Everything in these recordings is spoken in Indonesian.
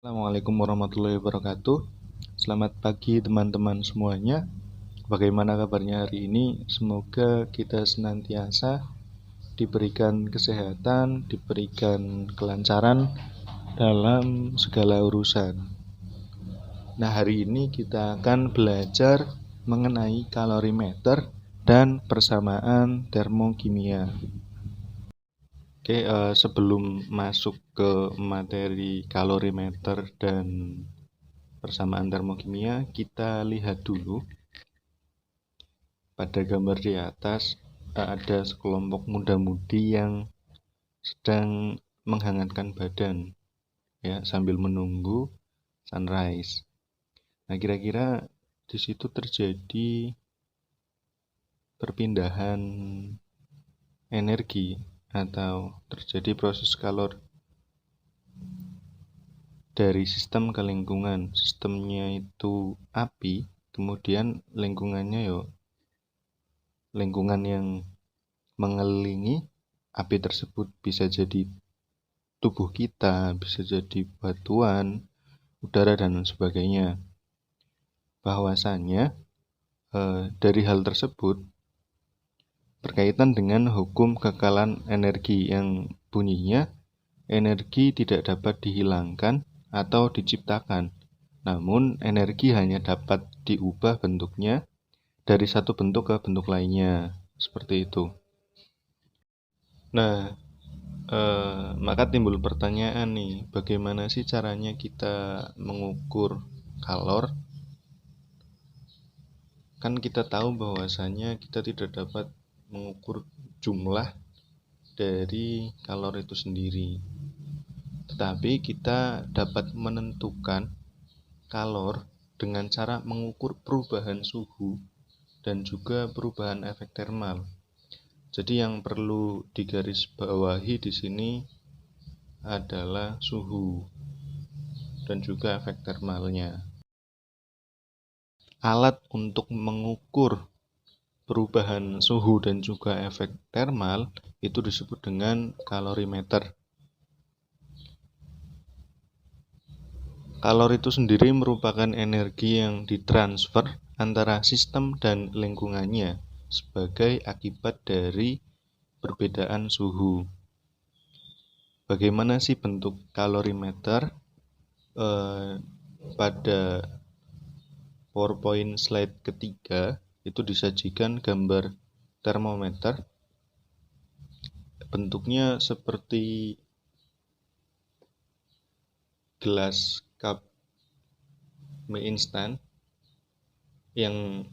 Assalamualaikum warahmatullahi wabarakatuh. Selamat pagi teman-teman semuanya. Bagaimana kabarnya hari ini? Semoga kita senantiasa diberikan kesehatan, diberikan kelancaran dalam segala urusan. Nah, hari ini kita akan belajar mengenai kalorimeter dan persamaan termokimia. Oke, sebelum masuk ke materi kalorimeter dan persamaan termokimia, kita lihat dulu pada gambar di atas ada sekelompok muda-mudi yang sedang menghangatkan badan ya sambil menunggu sunrise. Nah, kira-kira di situ terjadi perpindahan energi atau terjadi proses kalor dari sistem ke lingkungan. Sistemnya itu api, kemudian lingkungannya lingkungan yang mengelilingi api tersebut bisa jadi tubuh kita, bisa jadi batuan, udara dan sebagainya. Bahwasannya dari hal tersebut berkaitan dengan hukum kekalan energi yang bunyinya energi tidak dapat dihilangkan atau diciptakan, namun energi hanya dapat diubah bentuknya dari satu bentuk ke bentuk lainnya, seperti itu. Nah, maka timbul pertanyaan nih, bagaimana sih caranya kita mengukur kalor? Kan kita tahu bahwasanya kita tidak dapat mengukur jumlah dari kalor itu sendiri, tetapi kita dapat menentukan kalor dengan cara mengukur perubahan suhu dan juga perubahan efek termal. Jadi yang perlu digarisbawahi di sini adalah suhu dan juga efek termalnya. Alat untuk mengukur perubahan suhu dan juga efek termal itu disebut dengan kalorimeter. Kalor itu sendiri merupakan energi yang ditransfer antara sistem dan lingkungannya sebagai akibat dari perbedaan suhu. Bagaimana sih bentuk kalorimeter? Pada PowerPoint slide ketiga itu disajikan gambar termometer. Bentuknya seperti gelas cup mie instan yang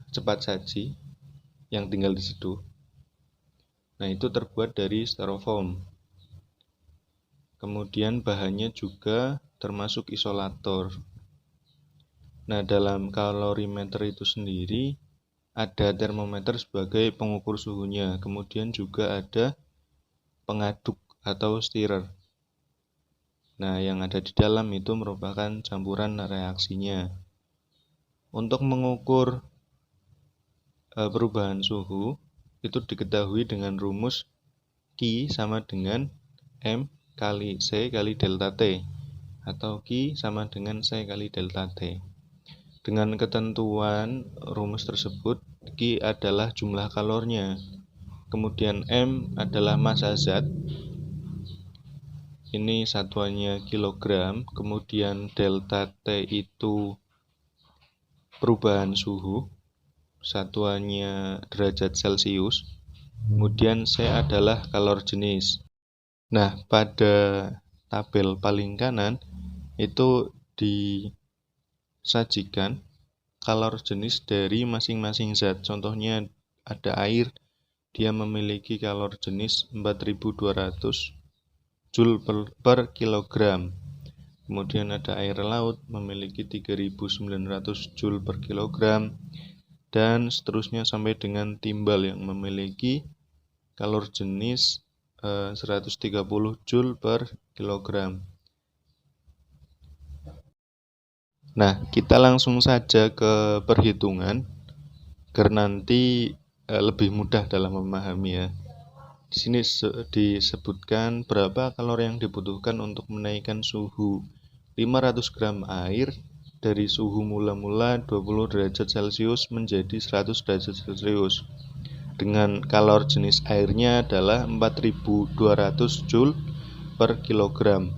cepat saji yang tinggal diseduh. Nah, itu terbuat dari styrofoam. Kemudian bahannya juga termasuk isolator. Nah, dalam kalorimeter itu sendiri ada termometer sebagai pengukur suhunya, kemudian juga ada pengaduk atau stirrer. Nah, yang ada di dalam itu merupakan campuran reaksinya. Untuk mengukur perubahan suhu itu diketahui dengan rumus Q sama dengan M kali C kali delta T, atau Q sama dengan C kali delta T. Dengan ketentuan rumus tersebut, Q adalah jumlah kalornya, kemudian M adalah massa zat, ini satuannya kilogram, kemudian delta T itu perubahan suhu, satuannya derajat Celcius, kemudian C adalah kalor jenis. Nah, pada tabel paling kanan itu disajikan kalor jenis dari masing-masing zat. Contohnya ada air, dia memiliki kalor jenis 4200 Joule per kilogram. Kemudian ada air laut memiliki 3900 Joule per kilogram, dan seterusnya sampai dengan timbal yang memiliki kalor jenis 130 Joule per kilogram. Nah, kita langsung saja ke perhitungan agar nanti lebih mudah dalam memahami ya. Di sini disebutkan berapa kalori yang dibutuhkan untuk menaikkan suhu 500 gram air dari suhu mula-mula 20 derajat Celcius menjadi 100 derajat Celcius dengan kalor jenis airnya adalah 4200 Joule per kilogram.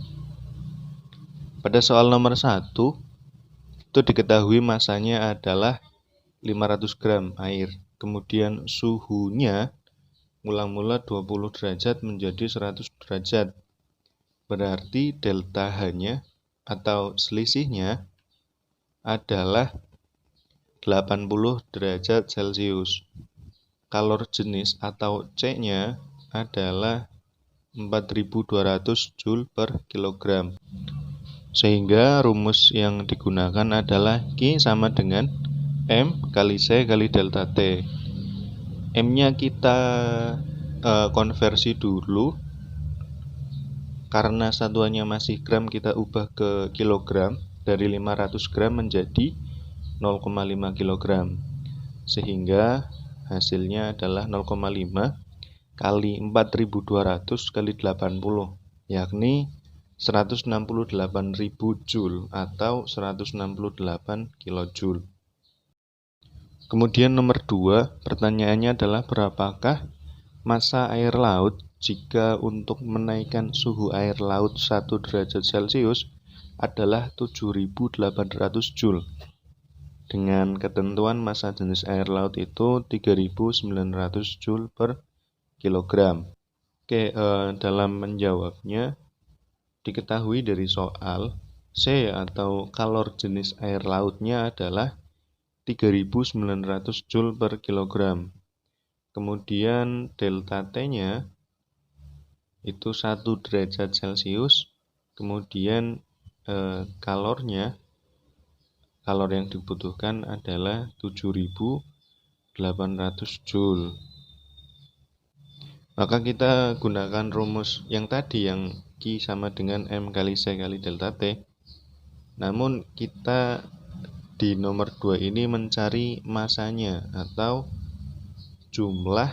Pada soal nomor 1 itu diketahui masanya adalah 500 gram air, kemudian suhunya mula-mula 20 derajat menjadi 100 derajat. Berarti delta H-nya atau selisihnya adalah 80 derajat Celcius. Kalor jenis atau C-nya adalah 4200 Joule per kilogram. Sehingga rumus yang digunakan adalah Q sama dengan M kali C kali delta T. M-nya kita konversi dulu. Karena satuannya masih gram, kita ubah ke kilogram. Dari 500 gram menjadi 0,5 kilogram. Sehingga hasilnya adalah 0,5 kali 4200 kali 80, yakni 168.000 Joule atau 168 kilojoule. Kemudian nomor 2, pertanyaannya adalah berapakah massa air laut jika untuk menaikkan suhu air laut 1 derajat Celcius adalah 7.800 Joule. Dengan ketentuan massa jenis air laut itu 3.900 Joule per kilogram. Oke, dalam menjawabnya diketahui dari soal C atau kalor jenis air lautnya adalah 3.900 Joule per kilogram. Kemudian delta T-nya itu 1 derajat Celcius. Kemudian kalor yang dibutuhkan adalah 7.800 Joule. Maka kita gunakan rumus yang tadi yang Q sama dengan M kali C kali delta T. Namun kita di nomor 2 ini mencari massanya atau jumlah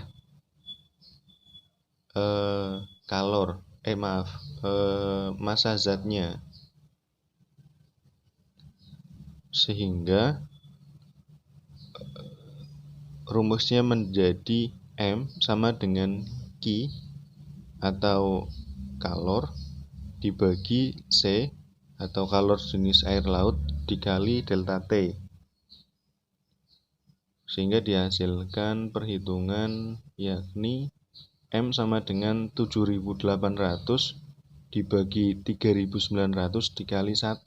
massa zatnya. Sehingga rumusnya menjadi M sama dengan Q atau kalor dibagi C atau kalor jenis air laut dikali delta T. Sehingga dihasilkan perhitungan yakni M sama dengan 7.800 dibagi 3.900 dikali 1.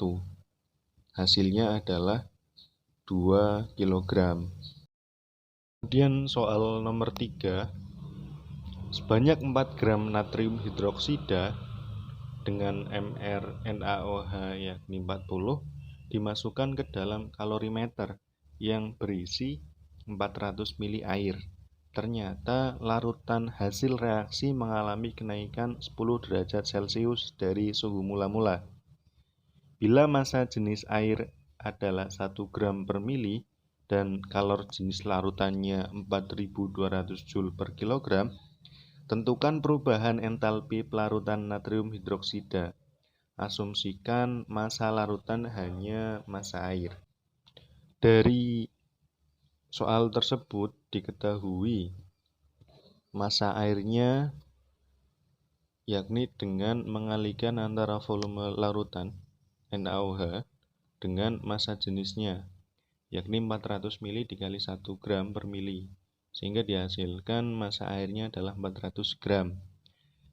Hasilnya adalah 2 kg. Kemudian soal nomor 3. Sebanyak 4 gram natrium hidroksida dengan mRNaOH yakni 40 dimasukkan ke dalam kalorimeter yang berisi 400 ml air. Ternyata larutan hasil reaksi mengalami kenaikan 10 derajat Celcius dari suhu mula-mula. Bila massa jenis air adalah 1 gram per mili dan kalor jenis larutannya 4200 Joule per kilogram, tentukan perubahan entalpi pelarutan natrium hidroksida. Asumsikan massa larutan hanya massa air. Dari soal tersebut diketahui massa airnya yakni dengan mengalihkan antara volume larutan NaOH dengan massa jenisnya yakni 400 ml dikali 1 gram per mili, sehingga dihasilkan massa airnya adalah 400 gram.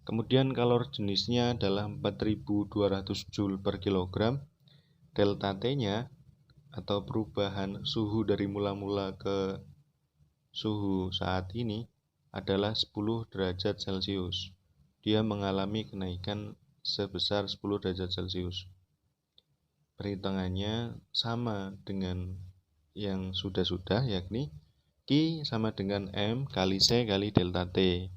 Kemudian kalor jenisnya adalah 4200 Joule per kilogram. Delta T-nya atau perubahan suhu dari mula-mula ke suhu saat ini adalah 10 derajat Celcius. Dia mengalami kenaikan sebesar 10 derajat Celcius. Perhitungannya sama dengan yang sudah-sudah, yakni Q sama dengan M kali C kali delta T.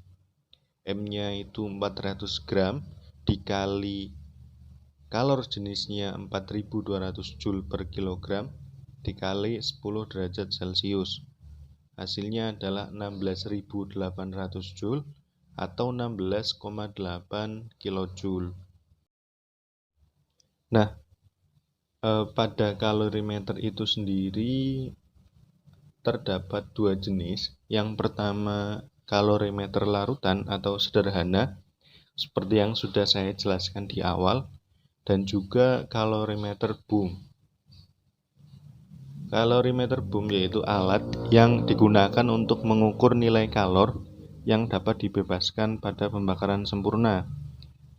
M-nya itu 400 gram dikali kalor jenisnya 4200 Joule per kilogram dikali 10 derajat Celcius. Hasilnya adalah 16.800 Joule atau 16,8 kilojoule. Nah, Pada kalorimeter itu sendiri terdapat dua jenis. Yang pertama kalorimeter larutan atau sederhana, seperti yang sudah saya jelaskan di awal, dan juga kalorimeter boom. Kalorimeter boom yaitu alat yang digunakan untuk mengukur nilai kalor yang dapat dibebaskan pada pembakaran sempurna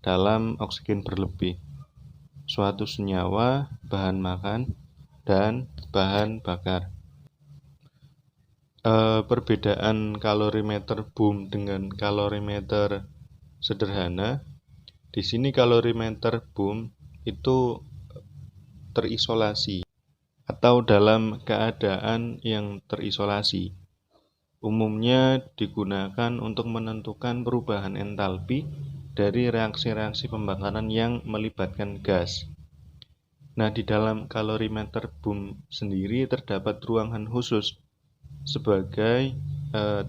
dalam oksigen berlebih, suatu senyawa, bahan makan, dan bahan bakar. Perbedaan kalorimeter boom dengan kalorimeter sederhana, di sini kalorimeter boom itu terisolasi atau dalam keadaan yang terisolasi. Umumnya digunakan untuk menentukan perubahan entalpi dari reaksi-reaksi pembakaran yang melibatkan gas. Nah, di dalam kalorimeter boom sendiri terdapat ruangan khusus sebagai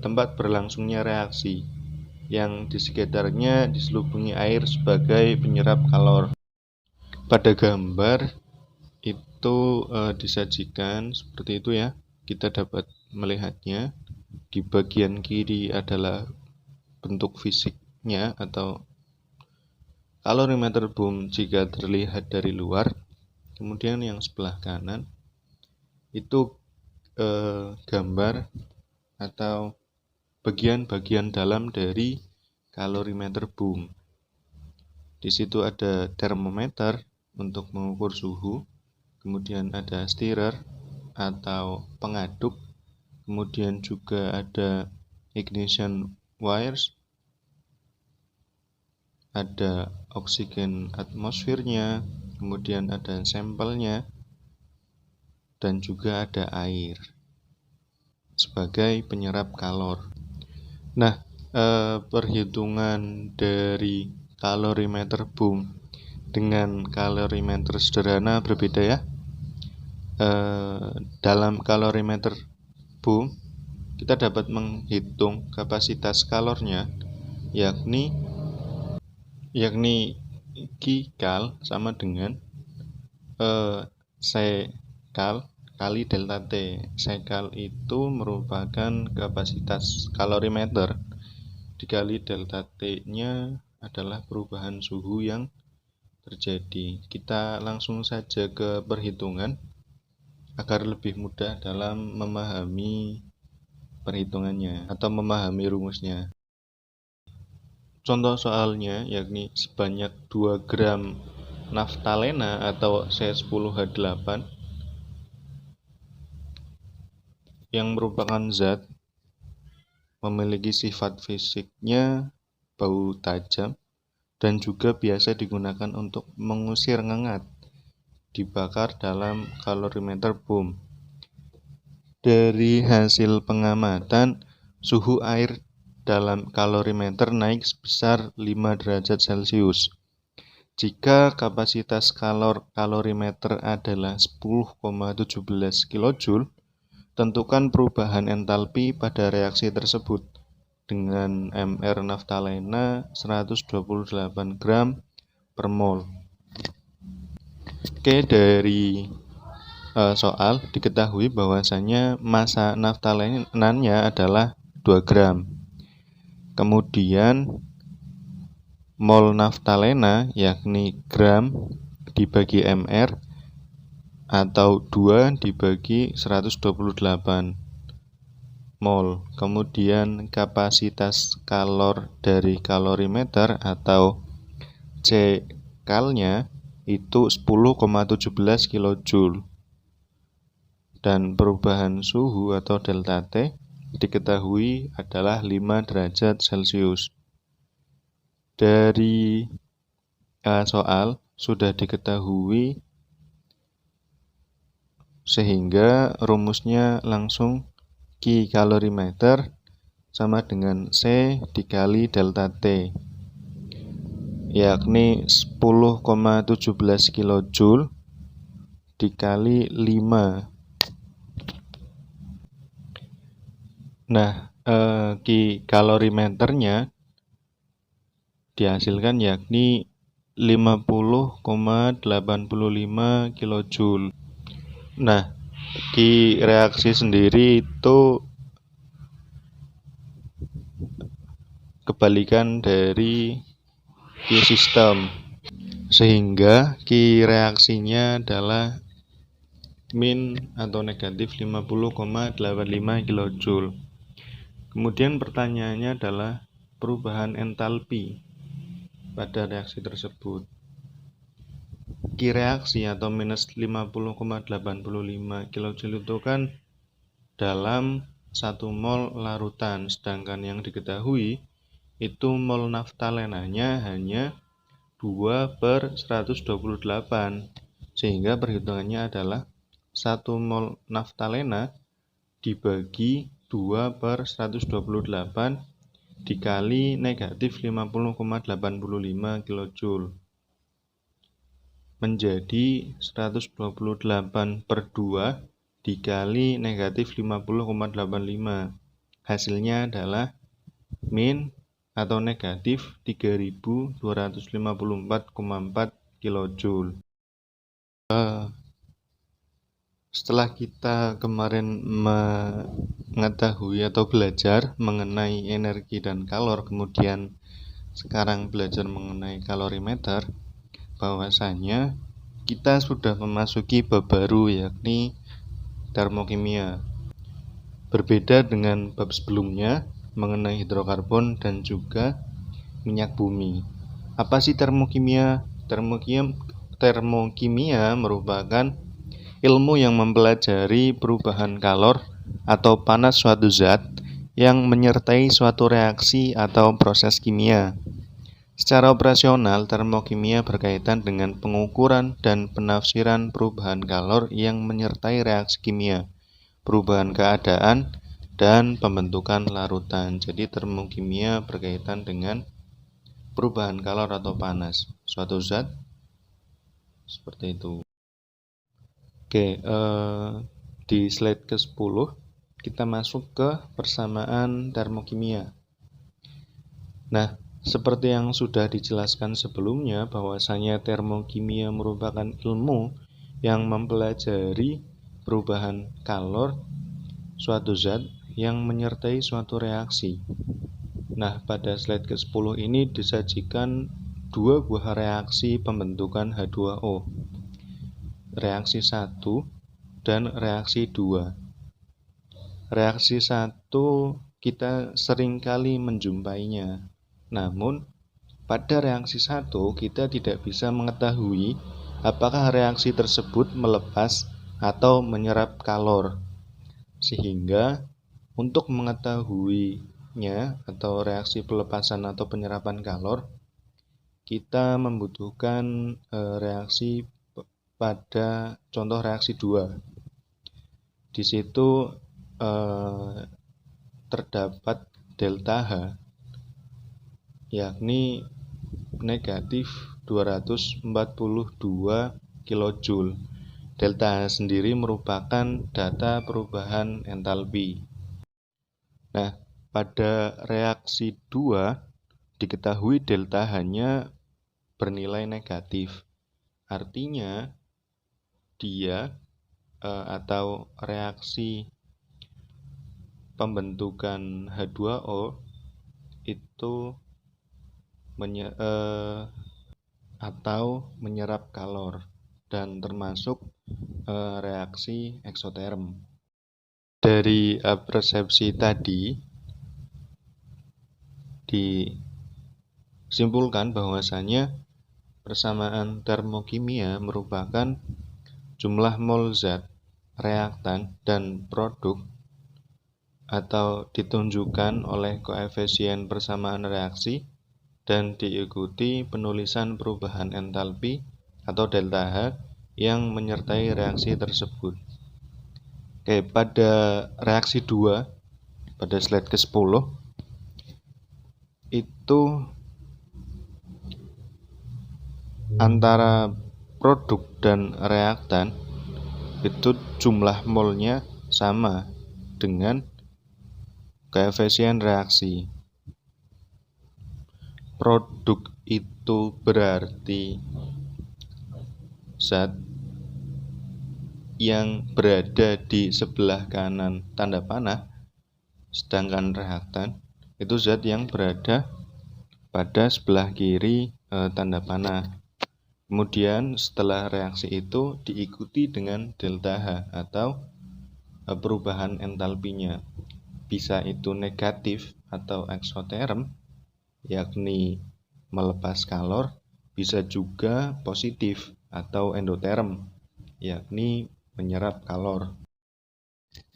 tempat berlangsungnya reaksi yang di sekitarnya diselubungi air sebagai penyerap kalor. Pada gambar itu disajikan seperti itu ya, kita dapat melihatnya. Di bagian kiri adalah bentuk fisiknya atau kalorimeter boom jika terlihat dari luar. Kemudian yang sebelah kanan itu gambar atau bagian-bagian dalam dari kalorimeter boom. Di situ ada termometer untuk mengukur suhu, kemudian ada stirrer atau pengaduk, kemudian juga ada ignition wires, ada oksigen atmosfernya, kemudian ada sampelnya, dan juga ada air sebagai penyerap kalor. Nah, perhitungan dari kalorimeter boom dengan kalorimeter sederhana berbeda ya. Dalam kalorimeter boom kita dapat menghitung kapasitas kalornya, yakni Q-kal sama dengan C-kal kali delta T. C-kal itu merupakan kapasitas kalorimeter, dikali delta T-nya adalah perubahan suhu yang terjadi. Kita langsung saja ke perhitungan agar lebih mudah dalam memahami perhitungannya atau memahami rumusnya. Contoh soalnya yakni sebanyak 2 gram naftalena atau C10H8 yang merupakan zat memiliki sifat fisiknya bau tajam dan juga biasa digunakan untuk mengusir ngengat, dibakar dalam kalorimeter boom. Dari hasil pengamatan, suhu air dalam kalorimeter naik sebesar 5 derajat Celcius. Jika kapasitas kalorimeter adalah 10,17 kJ, tentukan perubahan entalpi pada reaksi tersebut dengan mR naftalena 128 gram per mol. Oke, dari soal diketahui bahwasanya massa naftalenanya adalah 2 gram. Kemudian mol naftalena yakni gram dibagi mR atau 2 dibagi 128 mol. Kemudian kapasitas kalor dari kalorimeter atau C-kalnya itu 10,17 kJ. Dan perubahan suhu atau delta T diketahui adalah 5 derajat Celcius. Dari soal sudah diketahui sehingga rumusnya langsung Q kalorimeter sama dengan C dikali delta T, yakni 10,17 kJ dikali 5. Nah, Q kalorimeternya dihasilkan yakni 50,85 kilojoule. Nah, Ki reaksi sendiri itu kebalikan dari Ki sistem, sehingga Ki reaksinya adalah min atau negatif 50,85 kilojoule. Kemudian pertanyaannya adalah perubahan entalpi pada reaksi tersebut. Ki reaksi atau minus 50,85 kilojoule itu kan dalam 1 mol larutan, sedangkan yang diketahui itu mol naftalenanya hanya 2/128, sehingga perhitungannya adalah 1 mol naftalena dibagi 2/128 dikali negatif 50,85 kilojoule menjadi 128/2 dikali negatif 50,85. Hasilnya adalah min atau negatif 3254,4 kilojoule. Setelah kita kemarin mengetahui atau belajar mengenai energi dan kalor, kemudian sekarang belajar mengenai kalorimeter, bahwasanya kita sudah memasuki bab baru, yakni termokimia. Berbeda dengan bab sebelumnya mengenai hidrokarbon dan juga minyak bumi. Apa sih termokimia? Termokimia merupakan ilmu yang mempelajari perubahan kalor atau panas suatu zat yang menyertai suatu reaksi atau proses kimia. Secara operasional, termokimia berkaitan dengan pengukuran dan penafsiran perubahan kalor yang menyertai reaksi kimia, perubahan keadaan, dan pembentukan larutan. Jadi termokimia berkaitan dengan perubahan kalor atau panas suatu zat, seperti itu. Oke, di slide ke-10 kita masuk ke persamaan termokimia. Nah, seperti yang sudah dijelaskan sebelumnya, bahwasanya termokimia merupakan ilmu yang mempelajari perubahan kalor suatu zat yang menyertai suatu reaksi. Nah, pada slide ke-10 ini disajikan dua buah reaksi pembentukan H2O. Reaksi 1 dan reaksi 2. Reaksi 1 kita seringkali menjumpainya. Namun, pada reaksi 1 kita tidak bisa mengetahui apakah reaksi tersebut melepas atau menyerap kalor. Sehingga untuk mengetahuinya atau reaksi pelepasan atau penyerapan kalor, kita membutuhkan reaksi pada contoh reaksi 2. Di situ terdapat delta H, yakni negatif 242 kilojoule. Delta H sendiri merupakan data perubahan entalpi. Nah, pada reaksi 2 diketahui delta H-nya bernilai negatif. Artinya dia atau reaksi pembentukan H2O itu menyerap kalor dan termasuk reaksi eksoterm. Dari persepsi tadi disimpulkan bahwasanya persamaan termokimia merupakan jumlah mol zat, reaktan, dan produk atau ditunjukkan oleh koefisien persamaan reaksi dan diikuti penulisan perubahan entalpi atau delta H yang menyertai reaksi tersebut. Oke, pada reaksi 2 pada slide ke-10 itu antara produk dan reaktan itu jumlah molnya sama dengan koefisien reaksi. Produk itu berarti zat yang berada di sebelah kanan tanda panah, sedangkan reaktan itu zat yang berada pada sebelah kiri tanda panah. Kemudian setelah reaksi itu diikuti dengan delta H atau perubahan entalpinya. Bisa itu negatif atau eksoterm, yakni melepas kalor, bisa juga positif atau endoterm, yakni menyerap kalor.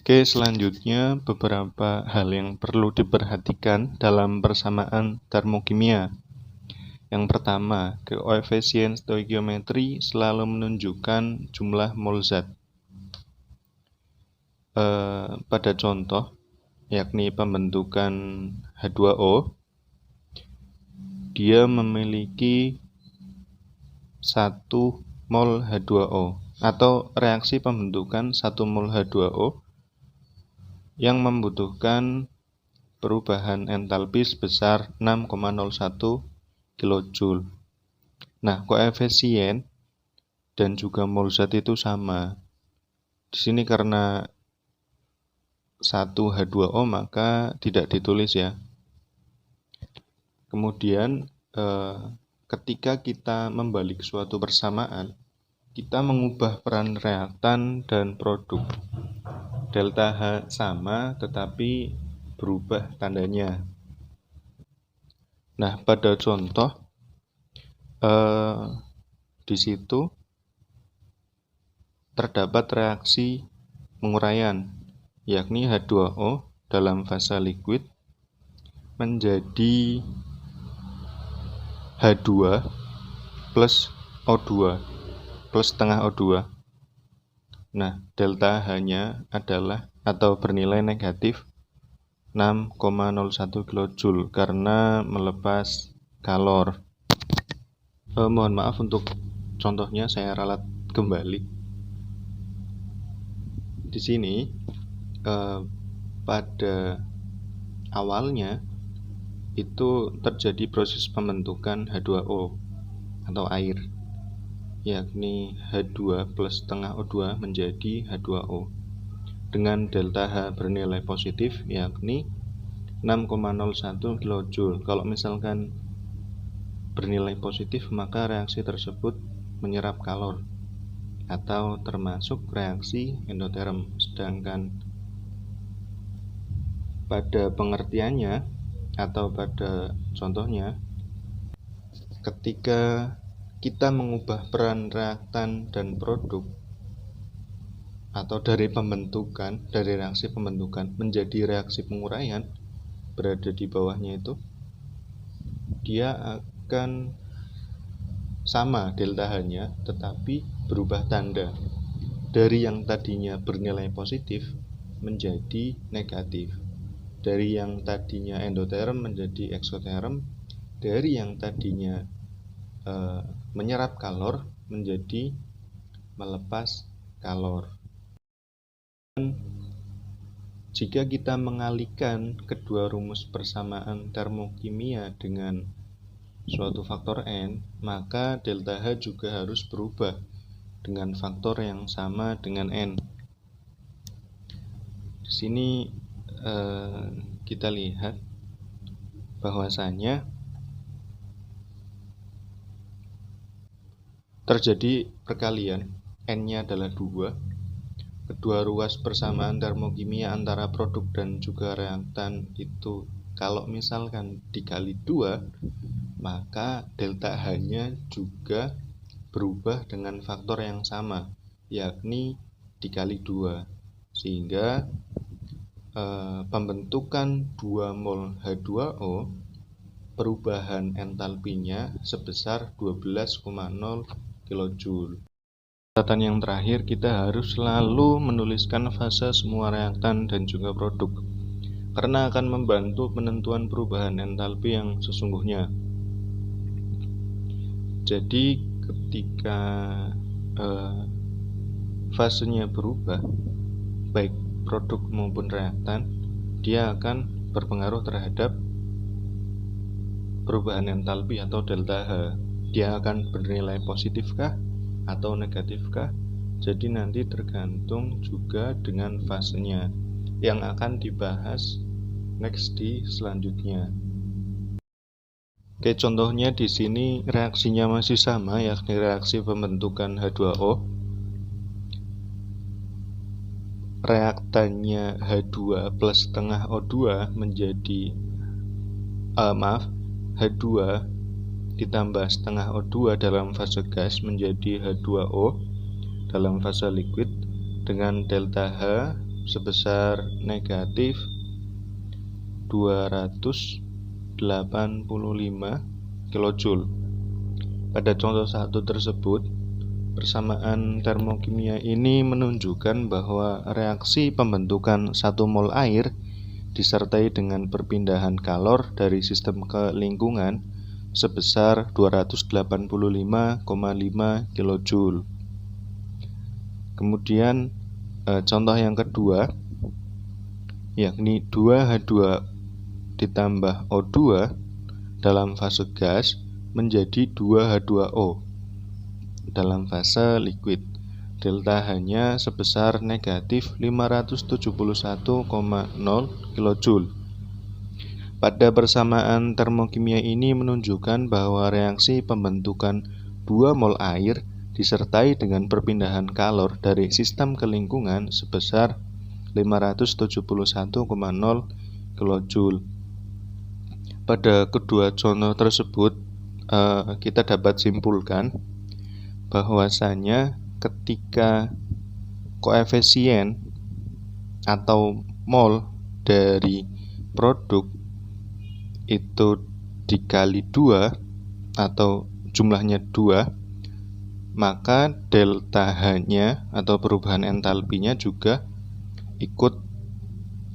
Oke, selanjutnya beberapa hal yang perlu diperhatikan dalam persamaan termokimia. Yang pertama, koefisien stoikiometri selalu menunjukkan jumlah mol zat. Pada contoh, yakni pembentukan H2O, dia memiliki 1 mol H2O, atau reaksi pembentukan 1 mol H2O yang membutuhkan perubahan entalpi sebesar 6,01 kJ. Nah, koefisien dan juga mol zat itu sama. Di sini karena 1 H2O maka tidak ditulis ya. Kemudian ketika kita membalik suatu persamaan, kita mengubah peran reaktan dan produk. Delta H sama tetapi berubah tandanya. Nah, pada contoh di situ terdapat reaksi penguraian, yakni H2O dalam fase liquid menjadi H2 plus O2 plus setengah O2. Nah, delta H-nya adalah atau bernilai negatif 6,01 kJ karena melepas kalor. Mohon maaf untuk contohnya saya ralat kembali. Di sini pada awalnya itu terjadi proses pembentukan H2O atau air, yakni H2 plus setengah O2 menjadi H2O dengan delta H bernilai positif, yakni 6,01 kJ. Kalau misalkan bernilai positif, maka reaksi tersebut menyerap kalor atau termasuk reaksi endoterm. Sedangkan pada pengertiannya atau pada contohnya, ketika kita mengubah peran reaktan dan produk atau dari reaksi pembentukan menjadi reaksi penguraian, berada di bawahnya itu, dia akan sama delta H-nya tetapi berubah tanda dari yang tadinya bernilai positif menjadi negatif, dari yang tadinya endoterm menjadi eksoterm, dari yang tadinya menyerap kalor menjadi melepas kalor. Jika kita mengalihkan kedua rumus persamaan termokimia dengan suatu faktor N, maka delta H juga harus berubah dengan faktor yang sama dengan N. Di sini kita lihat bahwasanya terjadi perkalian, N-nya adalah 2. Kedua ruas persamaan termokimia antara produk dan juga reaktan itu kalau misalkan dikali 2, maka delta H-nya juga berubah dengan faktor yang sama, yakni dikali 2, sehingga pembentukan 2 mol H2O perubahan entalpinya sebesar 12,0 kJ. Catatan yang terakhir, kita harus selalu menuliskan fase semua reaktan dan juga produk karena akan membantu penentuan perubahan entalpi yang sesungguhnya. Jadi ketika fasenya berubah, baik produk maupun reaktan, dia akan berpengaruh terhadap perubahan entalpi atau delta H. Dia akan bernilai positifkah atau negatifkah? Jadi nanti tergantung juga dengan fasenya yang akan dibahas next di selanjutnya. Oke, contohnya di sini reaksinya masih sama, yakni reaksi pembentukan H2O. Reaktannya H2 plus setengah O2 menjadi H2 ditambah setengah O2 dalam fase gas menjadi H2O dalam fase liquid dengan delta H sebesar negatif 285 kJ. Pada contoh 1 tersebut, persamaan termokimia ini menunjukkan bahwa reaksi pembentukan 1 mol air disertai dengan perpindahan kalor dari sistem ke lingkungan sebesar 285,5 kJ. Kemudian contoh yang kedua, yakni 2H2 ditambah O2 dalam fase gas menjadi 2H2O dalam fase liquid. Delta H-nya sebesar negatif 571,0 kJ. Pada persamaan termokimia ini menunjukkan bahwa reaksi pembentukan 2 mol air disertai dengan perpindahan kalor dari sistem ke lingkungan sebesar 571,0 kJ. Pada kedua contoh tersebut, kita dapat simpulkan bahwasanya ketika koefisien atau mol dari produk itu dikali 2 atau jumlahnya 2, maka delta H-nya atau perubahan entalpinya juga ikut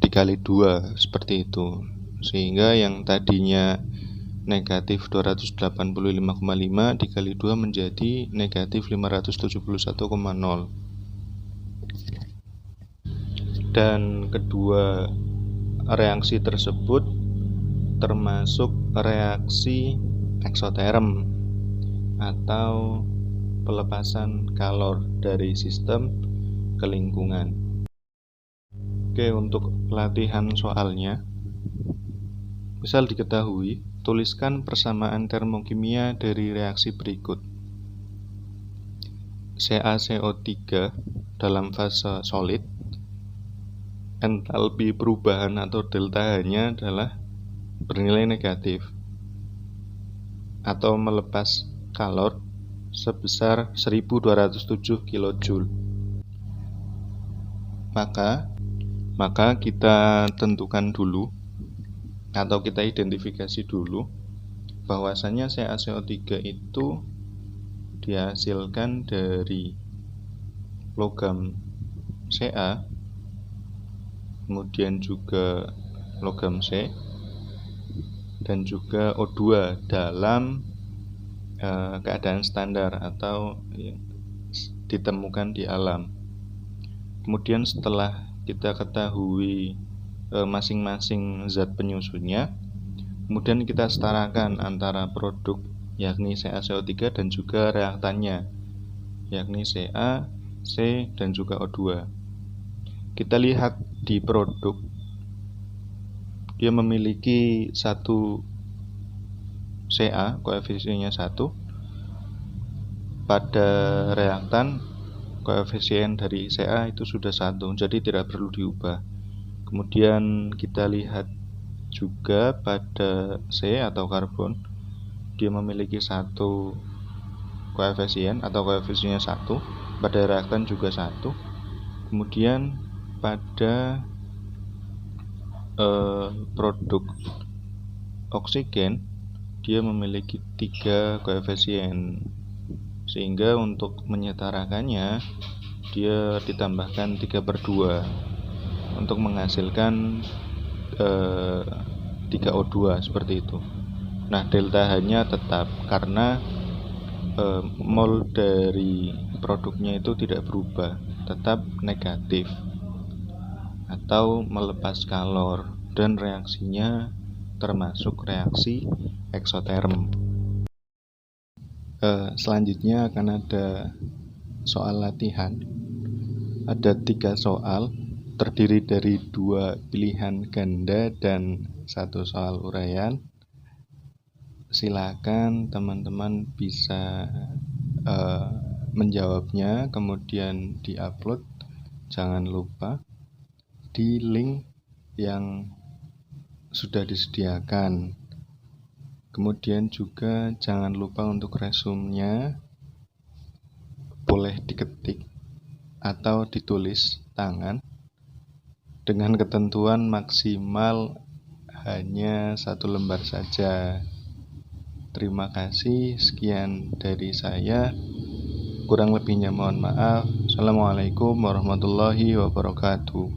dikali 2 seperti itu. Sehingga yang tadinya negatif 285,5 dikali 2 menjadi negatif 571,0. Dan kedua reaksi tersebut termasuk reaksi eksoterm atau pelepasan kalor dari sistem ke lingkungan. Oke, untuk latihan soalnya, misal diketahui, tuliskan persamaan termokimia dari reaksi berikut. CaCO3 dalam fase solid, entalpi perubahan atau delta H-nya adalah bernilai negatif atau melepas kalor sebesar 1207 kJ. Maka kita tentukan dulu atau kita identifikasi dulu bahwasanya CaCO3 itu dihasilkan dari logam Ca, kemudian juga logam C, dan juga O2 dalam keadaan standar atau ditemukan di alam. Kemudian setelah kita ketahui masing-masing zat penyusunnya, kemudian kita setarakan antara produk yakni CaCO3 dan juga reaktannya yakni Ca, C, dan juga O2. Kita lihat di produk, dia memiliki satu Ca, koefisiennya 1. Pada reaktan, koefisien dari Ca itu sudah 1, jadi tidak perlu diubah. Kemudian kita lihat juga pada C atau karbon, dia memiliki satu koefisien atau koefisiennya 1. Pada reaktan juga 1. Kemudian pada produk oksigen, dia memiliki 3 koefisien, sehingga untuk menyetarakannya dia ditambahkan 3/2 untuk menghasilkan 3O2 seperti itu. Nah, delta H-nya tetap karena mol dari produknya itu tidak berubah, tetap negatif atau melepas kalor, dan reaksinya termasuk reaksi eksoterm. Selanjutnya akan ada soal latihan. Ada 3 soal, terdiri dari 2 pilihan ganda dan 1 soal uraian. Silakan teman-teman bisa menjawabnya, kemudian diupload. Jangan lupa di link yang sudah disediakan. Kemudian juga jangan lupa untuk resumenya boleh diketik atau ditulis tangan dengan ketentuan maksimal hanya 1 lembar saja. Terima kasih, sekian dari saya. Kurang lebihnya mohon maaf. Assalamualaikum warahmatullahi wabarakatuh.